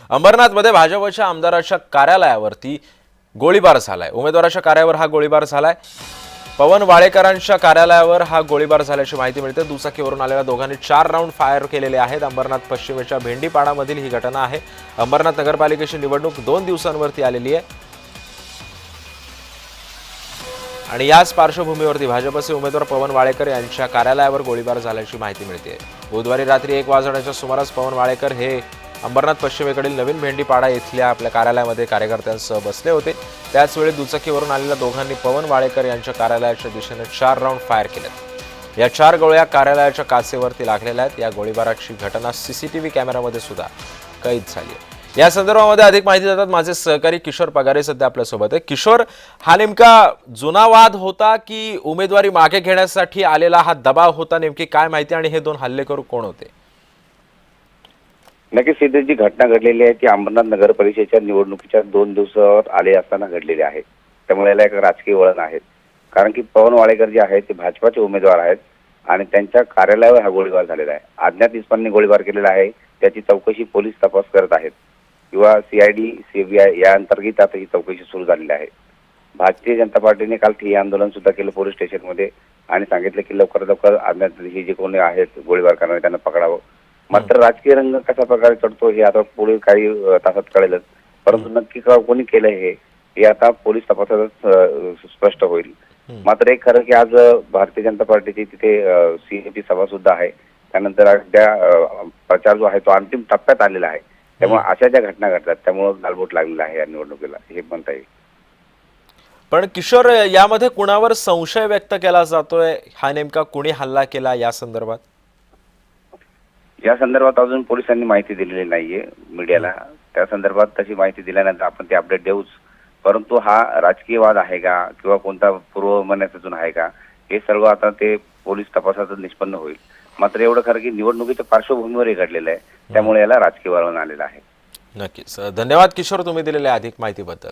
अंबरनाथमध्ये भाजपच्या आमदाराच्या कार्यालयावरती गोळीबार झालाय। उमेदवाराच्या कार्यालयावर हा गोळीबार झालाय। पवन वाळेकरांच्या कार्यालयावर हा गोळीबार झाल्याची माहिती मिळते। दुचाकीवरून आलेल्या दोघांनी 4 राऊंड फायर केलेले आहेत। अंबरनाथ पश्चिमेच्या भेंडीपाडामधील ही घटना आहे। अंबरनाथ नगरपालिकेची निवडणूक 2 दिवसांवरती आलेली आहे आणि याच पार्श्वभूमीवरती भाजपचे उमेदवार पवन वाळेकर यांच्या कार्यालयावर गोळीबार झाल्याची माहिती मिळते। बुधवारी रात्री 1 वाजण्याच्या सुमारास पवन वाळेकर हे अंबरनाथ पश्चिमेकडील नवीन भेंडीपाडा येथील आपल्या कार्यालयामध्ये कार्यकर्त्यांसह बसले होते। त्याचवेळी दुचाकीवरून आलेल्या दोघांनी पवन वाळेकर यांच्या कार्यालयाच्या दिशेने 4 राऊंड फायर केले। या 4 गोळ्या कार्यालयाच्या काचेवरती लागलेल्या आहेत। या गोळीबाराची घटना सीसीटीव्ही कॅमेऱ्यामध्ये सुद्धा कैद झाली आहे। या संदर्भामध्ये अधिक माहिती देतात माझे सहकारी किशोर पगारे सध्या आपल्या सोबत आहे। किशोर, हा नेमका जुना वाद होता की उमेदवारी मागे घेण्यासाठी आलेला हा दबाव होता? नेमकी काय माहिती आणि हे 2 हल्लेखोर कोण होते? नक्कीच ही जी घटना घडलेली आहे ती अंबरनाथ नगर परिषदेच्या निवडणुकीच्या 2 दिवसावर आले असताना घडलेली आहे। त्यामुळे याला एक राजकीय वळण आहे, कारण की पवन वाळेकर जे आहेत ते भाजपाचे उमेदवार आहेत आणि त्यांच्या कार्यालयावर हा गोळीबार झालेला आहे। अज्ञात इस्मांनी गोळीबार केलेला आहे। त्याची चौकशी पोलीस तपास करत आहेत किंवा सीआयडी सीबीआय या अंतर्गत आता ही चौकशी सुरू झालेली आहे। भारतीय जनता पार्टीने काल ठिय्या आंदोलन सुद्धा केलं पोलीस स्टेशनमध्ये आणि सांगितलं की लवकर अज्ञात ही जे कोणी आहेत गोळीबार करणारे त्यांना पकडावं। मात्र राजकीय रंग कशा प्रकारे चढतो हे आता पुढे काही तासात कळेलच, परंतु नक्की कोणी केलं हे आता पोलीस तपासात स्पष्ट होईल। मात्र एक खरं की आज भारतीय जनता पार्टीची तिथे सीएपी सभा सुद्धा आहे। त्यानंतर त्या प्रचार जो आहे तो अंतिम टप्प्यात आलेला आहे। त्यामुळे अशा ज्या घटना घडतात त्यामुळे गालबोट लागलेला आहे या निवडणुकीला, हे म्हणता येईल। पण किशोर, यामध्ये कुणावर संशय व्यक्त केला जातोय? हा नेमका कुणी हल्ला केला या संदर्भात? या संदर्भात अजून पोलिसांनी माहिती दिलेली नाहीये मीडियाला। त्या संदर्भात तशी माहिती दिल्यानंतर आपण ते अपडेट देऊच, परंतु हा राजकीय वाद आहे का किंवा कोणता पूर्वमन्यातून आहे का हे सर्व आता ते पोलीस तपासातच निष्पन्न होईल। मात्र एवढं खरं की निवडणुकीच्या पार्श्वभूमीवर हे घडलेलं आहे, त्यामुळे याला राजकीय वळण आलेलं आहे। नक्कीच। धन्यवाद किशोर, तुम्ही दिलेल्या अधिक माहितीबद्दल।